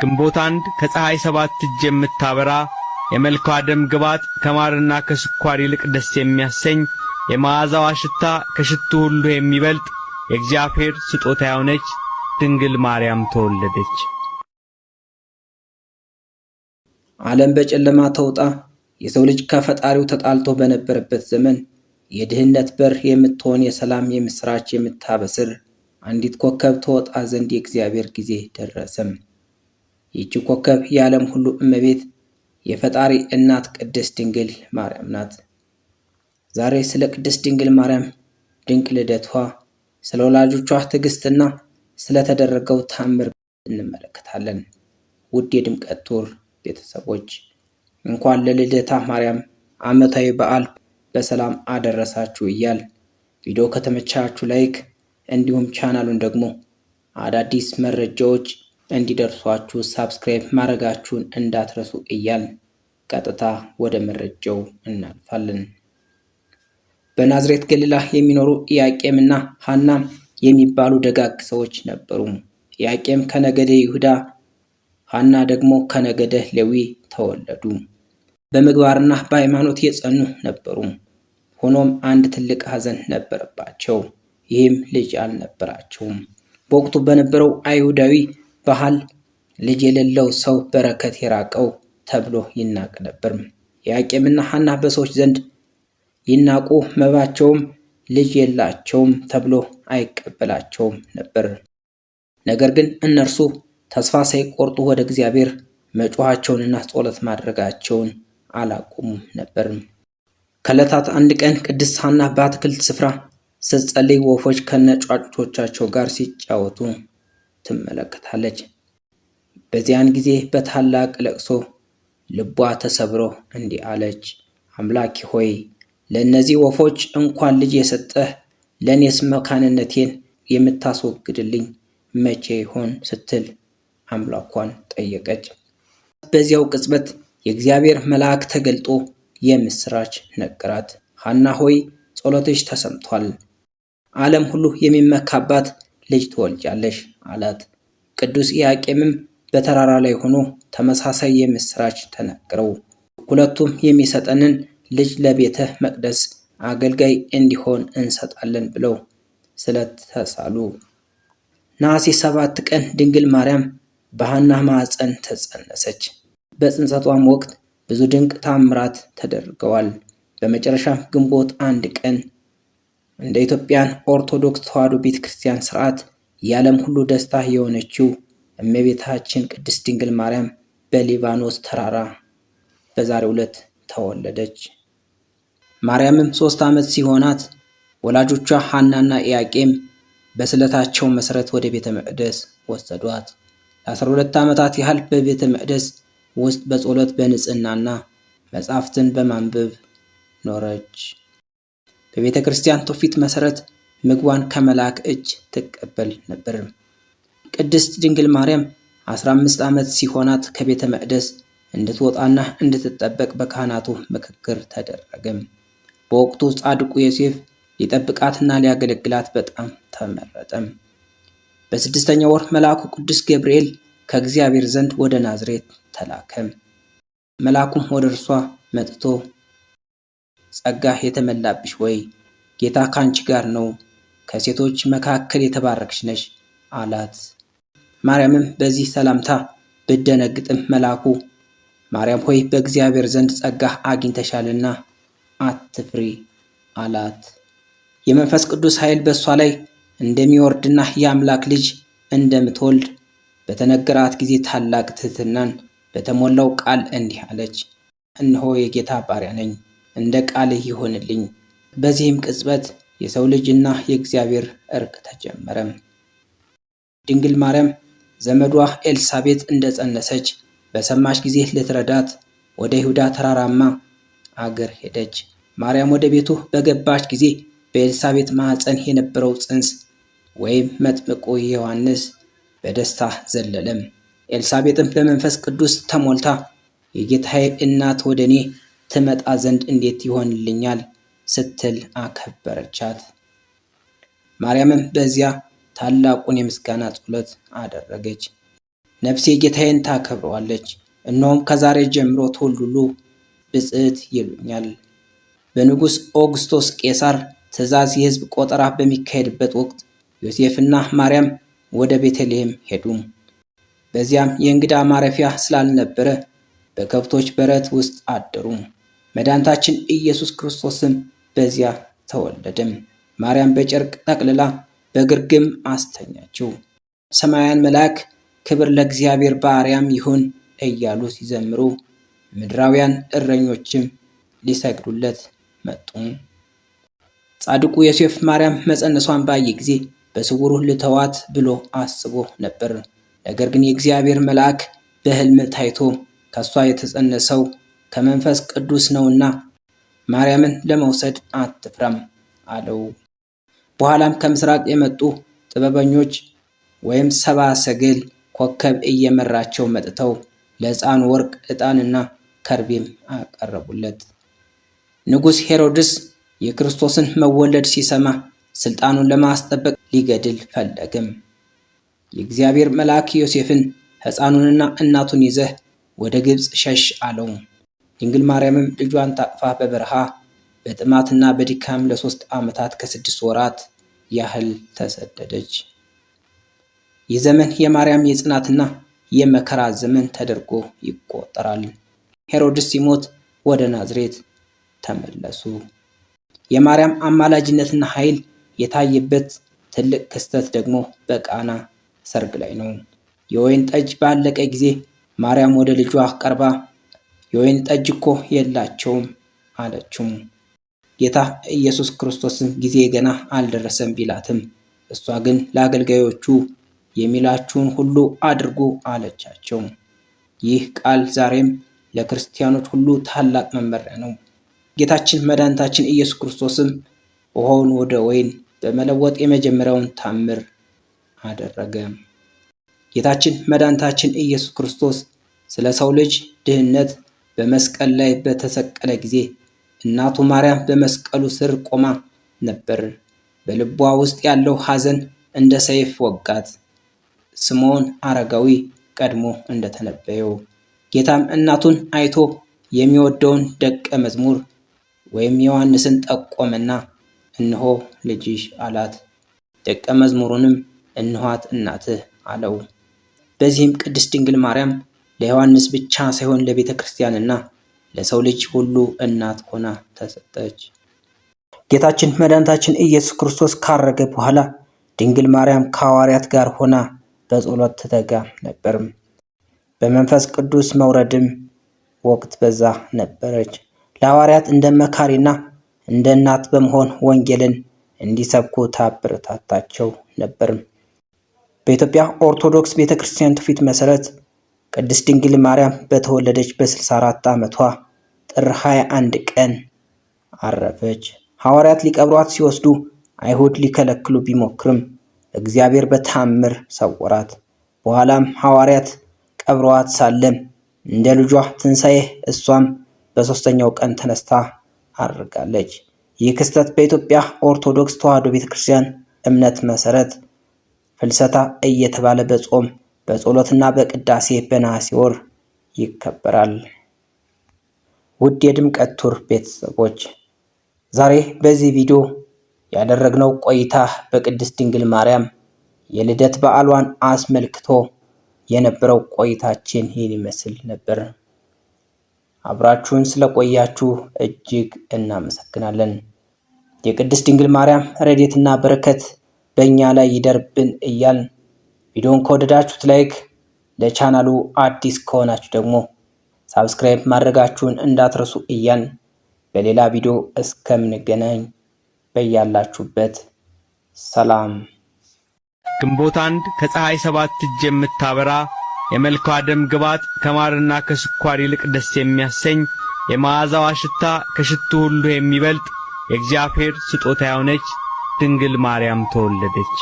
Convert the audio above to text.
ግንቦት አንድ ከፀሐይ 7 እጅ የምታበራ የመልኳ ደም ግባት ከማርና ከስኳር ይልቅ ደስ የሚያሰኝ የመዓዛዋ ሽታ ከሽቱ ሁሉ የሚበልጥ የእግዚአብሔር ስጦታ የሆነች ድንግል ማርያም ተወለደች። ዓለም በጨለማ ተውጣ የሰው ልጅ ከፈጣሪው ተጣልቶ በነበረበት ዘመን የድህነት በር የምትሆን የሰላም የምስራች የምታበስር አንዲት ኮከብ ተወጣ ዘንድ የእግዚአብሔር ጊዜ ደረሰም። ይህች ኮከብ የዓለም ሁሉ እመቤት የፈጣሪ እናት ቅድስት ድንግል ማርያም ናት። ዛሬ ስለ ቅድስት ድንግል ማርያም ድንቅ ልደቷ፣ ስለ ወላጆቿ ትዕግስትና ስለተደረገው ታምር እንመለከታለን። ውድ የድምቀት ቱር ቤተሰቦች እንኳን ለልደታ ማርያም ዓመታዊ በዓል በሰላም አደረሳችሁ እያል ቪዲዮ ከተመቻችሁ ላይክ እንዲሁም ቻናሉን ደግሞ አዳዲስ መረጃዎች እንዲደርሷችሁ ሳብስክራይብ ማድረጋችሁን እንዳትረሱ እያል ቀጥታ ወደ መረጃው እናልፋለን። በናዝሬት ገሊላ የሚኖሩ ኢያቄምና ሐና የሚባሉ ደጋግ ሰዎች ነበሩ። ኢያቄም ከነገደ ይሁዳ፣ ሐና ደግሞ ከነገደ ሌዊ ተወለዱ። በምግባርና በሃይማኖት የጸኑ ነበሩ። ሆኖም አንድ ትልቅ ሐዘን ነበረባቸው። ይህም ልጅ አልነበራቸውም። በወቅቱ በነበረው አይሁዳዊ ባህል ልጅ የሌለው ሰው በረከት የራቀው ተብሎ ይናቅ ነበር። ኢያቄምና ሐና በሰዎች ዘንድ ይናቁ፣ መባቸውም ልጅ የላቸውም ተብሎ አይቀበላቸውም ነበር። ነገር ግን እነርሱ ተስፋ ሳይቆርጡ ወደ እግዚአብሔር መጮኻቸውንና ጸሎት ማድረጋቸውን አላቆሙም ነበር። ከዕለታት አንድ ቀን ቅድስት ሐና በአትክልት ስፍራ ስትጸልይ ወፎች ከነጫጩቶቻቸው ጋር ሲጫወቱ ትመለከታለች። በዚያን ጊዜ በታላቅ ለቅሶ ልቧ ተሰብሮ እንዲህ አለች፣ አምላኬ ሆይ ለእነዚህ ወፎች እንኳን ልጅ የሰጠህ ለእኔስ መካንነቴን የምታስወግድልኝ መቼ ይሆን ስትል አምላኳን ጠየቀች። በዚያው ቅጽበት የእግዚአብሔር መልአክ ተገልጦ የምስራች ነገራት። ሐና ሆይ ጸሎትሽ ተሰምቷል፣ ዓለም ሁሉ የሚመካባት ልጅ ትወልጃለሽ አላት። ቅዱስ ኢያቄምም በተራራ ላይ ሆኖ ተመሳሳይ የምስራች ተነገረው። ሁለቱም የሚሰጠንን ልጅ ለቤተ መቅደስ አገልጋይ እንዲሆን እንሰጣለን ብለው ስለተሳሉ ነሐሴ 7 ቀን ድንግል ማርያም በሐና ማኅፀን ተጸነሰች። በጽንሰቷም ወቅት ብዙ ድንቅ ታምራት ተደርገዋል። በመጨረሻም ግንቦት 1 ቀን እንደ ኢትዮጵያን ኦርቶዶክስ ተዋሕዶ ቤተክርስቲያን ሥርዓት የዓለም ሁሉ ደስታ የሆነችው እመቤታችን ቅድስት ድንግል ማርያም በሊባኖስ ተራራ በዛሬው ዕለት ተወለደች። ማርያምም 3 ዓመት ሲሆናት ወላጆቿ ሐናና ኢያቄም በስለታቸው መሠረት ወደ ቤተ መቅደስ ወሰዷት። ለ12 ዓመታት ያህል በቤተ መቅደስ ውስጥ በጸሎት በንጽህናና መጻሕፍትን በማንበብ ኖረች። በቤተ ክርስቲያን ትውፊት መሠረት ምግቧን ከመልአክ እጅ ትቀበል ነበር። ቅድስት ድንግል ማርያም 15 ዓመት ሲሆናት ከቤተ መቅደስ እንድትወጣና እንድትጠበቅ በካህናቱ ምክክር ተደረገ። በወቅቱ ጻድቁ ዮሴፍ ሊጠብቃትና ሊያገለግላት በጣም ተመረጠ። በ6ኛው ወር መልአኩ ቅዱስ ገብርኤል ከእግዚአብሔር ዘንድ ወደ ናዝሬት ተላከ። መልአኩም ወደ እርሷ መጥቶ ጸጋ የተመላብሽ ወይ ጌታ ካንቺ ጋር ነው፣ ከሴቶች መካከል የተባረክሽ ነሽ አላት። ማርያምም በዚህ ሰላምታ ብትደነግጥም መልአኩ ማርያም ሆይ በእግዚአብሔር ዘንድ ጸጋ አግኝተሻልና አትፍሪ አላት። የመንፈስ ቅዱስ ኃይል በእሷ ላይ እንደሚወርድና የአምላክ ልጅ እንደምትወልድ በተነገራት ጊዜ ታላቅ ትሕትናን በተሞላው ቃል እንዲህ አለች፣ እነሆ የጌታ ባሪያ ነኝ፣ እንደ ቃልህ ይሆንልኝ። በዚህም ቅጽበት የሰው ልጅና የእግዚአብሔር እርቅ ተጀመረ። ድንግል ማርያም ዘመዷ ኤልሳቤጥ እንደጸነሰች በሰማች ጊዜ ልትረዳት ወደ ይሁዳ ተራራማ አገር ሄደች። ማርያም ወደ ቤቱ በገባች ጊዜ በኤልሳቤጥ ማኅፀን የነበረው ጽንስ ወይም መጥምቁ ዮሐንስ በደስታ ዘለለም። ኤልሳቤጥም በመንፈስ ቅዱስ ተሞልታ የጌታዬ እናት ወደ እኔ ትመጣ ዘንድ እንዴት ይሆንልኛል ስትል አከበረቻት። ማርያምም በዚያ ታላቁን የምስጋና ጸሎት አደረገች። ነፍሴ ጌታዬን ታከብረዋለች። እነሆም ከዛሬ ጀምሮ ትውልድ ሁሉ ብፅዕት ይሉኛል። በንጉሥ ኦግስቶስ ቄሳር ትእዛዝ የሕዝብ ቆጠራ በሚካሄድበት ወቅት ዮሴፍና ማርያም ወደ ቤተልሔም ሄዱ። በዚያም የእንግዳ ማረፊያ ስላልነበረ በከብቶች በረት ውስጥ አደሩ። መድኃኒታችን ኢየሱስ ክርስቶስም በዚያ ተወለደም። ማርያም በጨርቅ ጠቅልላ በግርግም አስተኛችው። ሰማያውያን መልአክ ክብር ለእግዚአብሔር በአርያም ይሁን እያሉ ሲዘምሩ፣ ምድራውያን እረኞችም ሊሰግዱለት መጡ። ጻድቁ ዮሴፍ ማርያም መጸነሷን ባየ ጊዜ በስውሩ ልተዋት ብሎ አስቦ ነበር። ነገር ግን የእግዚአብሔር መልአክ በሕልም ታይቶ ከሷ የተጸነሰው ከመንፈስ ቅዱስ ነውና ማርያምን ለመውሰድ አትፍራም አለው። በኋላም ከምስራቅ የመጡ ጥበበኞች ወይም ሰብአ ሰገል ኮከብ እየመራቸው መጥተው ለሕፃኑ ወርቅ፣ ዕጣንና ከርቤም አቀረቡለት። ንጉሥ ሄሮድስ የክርስቶስን መወለድ ሲሰማ ስልጣኑን ለማስጠበቅ ሊገድል ፈለገም። የእግዚአብሔር መልአክ ዮሴፍን ሕፃኑንና እናቱን ይዘህ ወደ ግብፅ ሸሽ አለው። ድንግል ማርያምም ልጇን ታቅፋ በበረሃ በጥማትና በድካም ለ3 ዓመታት ከ6 ወራት ያህል ተሰደደች። ይህ ዘመን የማርያም የጽናትና የመከራ ዘመን ተደርጎ ይቆጠራል። ሄሮድስ ሲሞት ወደ ናዝሬት ተመለሱ። የማርያም አማላጅነትና ኃይል የታየበት ትልቅ ክስተት ደግሞ በቃና ሰርግ ላይ ነው። የወይን ጠጅ ባለቀ ጊዜ ማርያም ወደ ልጇ ቀርባ የወይን ጠጅ እኮ የላቸውም አለችው። ጌታ ኢየሱስ ክርስቶስን ጊዜ ገና አልደረሰም ቢላትም እሷ ግን ለአገልጋዮቹ የሚላችሁን ሁሉ አድርጉ አለቻቸው። ይህ ቃል ዛሬም ለክርስቲያኖች ሁሉ ታላቅ መመሪያ ነው። ጌታችን መድኃኒታችን ኢየሱስ ክርስቶስም ውሃውን ወደ ወይን በመለወጥ የመጀመሪያውን ታምር አደረገ። ጌታችን መድኃኒታችን ኢየሱስ ክርስቶስ ስለ ሰው ልጅ ድህነት በመስቀል ላይ በተሰቀለ ጊዜ እናቱ ማርያም በመስቀሉ ስር ቆማ ነበር። በልቧ ውስጥ ያለው ሐዘን እንደ ሰይፍ ወጋት። ስምዖን አረጋዊ ቀድሞ እንደተነበየው ጌታም እናቱን አይቶ የሚወደውን ደቀ መዝሙር ወይም ዮሐንስን ጠቆመና እነሆ ልጅሽ አላት። ደቀ መዝሙሩንም እነኋት እናትህ አለው። በዚህም ቅድስት ድንግል ማርያም ለዮሐንስ ብቻ ሳይሆን ለቤተ ክርስቲያንና ለሰው ልጅ ሁሉ እናት ሆና ተሰጠች። ጌታችን መድኃኒታችን ኢየሱስ ክርስቶስ ካረገ በኋላ ድንግል ማርያም ከሐዋርያት ጋር ሆና በጸሎት ትተጋ ነበር። በመንፈስ ቅዱስ መውረድም ወቅት በዛ ነበረች። ለሐዋርያት እንደ መካሪና እንደ እናት በመሆን ወንጌልን እንዲሰብኩ ታበረታታቸው ነበር። በኢትዮጵያ ኦርቶዶክስ ቤተክርስቲያን ትውፊት መሰረት ቅድስት ድንግል ማርያም በተወለደች በ64 ዓመቷ ጥር 21 ቀን አረፈች። ሐዋርያት ሊቀብሯት ሲወስዱ አይሁድ ሊከለክሉ ቢሞክርም እግዚአብሔር በተአምር ሰወራት። በኋላም ሐዋርያት ቀብረዋት ሳለም እንደ ልጇ ትንሣኤ እሷም በ3ኛው ቀን ተነስታ አርጋለች። ይህ ክስተት በኢትዮጵያ ኦርቶዶክስ ተዋሕዶ ቤተክርስቲያን እምነት መሰረት ፍልሰታ እየተባለ በጾም በጸሎትና በቅዳሴ በነሐሴ ወር ይከበራል። ውድ የድምቀት ቱር ቤተሰቦች ዛሬ በዚህ ቪዲዮ ያደረግነው ቆይታ በቅድስት ድንግል ማርያም የልደት በዓሏን አስመልክቶ የነበረው ቆይታችን ይህን ይመስል ነበር። አብራችሁን ስለቆያችሁ እጅግ እናመሰግናለን። የቅድስት ድንግል ማርያም ረድኤትና በረከት በእኛ ላይ ይደርብን እያልን ቪዲዮን ከወደዳችሁት ላይክ፣ ለቻናሉ አዲስ ከሆናችሁ ደግሞ ሳብስክራይብ ማድረጋችሁን እንዳትረሱ እያልን በሌላ ቪዲዮ እስከምንገናኝ በያላችሁበት ሰላም። ግንቦት 1 ከፀሐይ 7 እጅ የምታበራ የመልኳ ደም ግባት ከማርና ከስኳር ይልቅ ደስ የሚያሰኝ የመዓዛዋ ሽታ ከሽቱ ሁሉ የሚበልጥ የእግዚአብሔር ስጦታ የሆነች ድንግል ማርያም ተወለደች።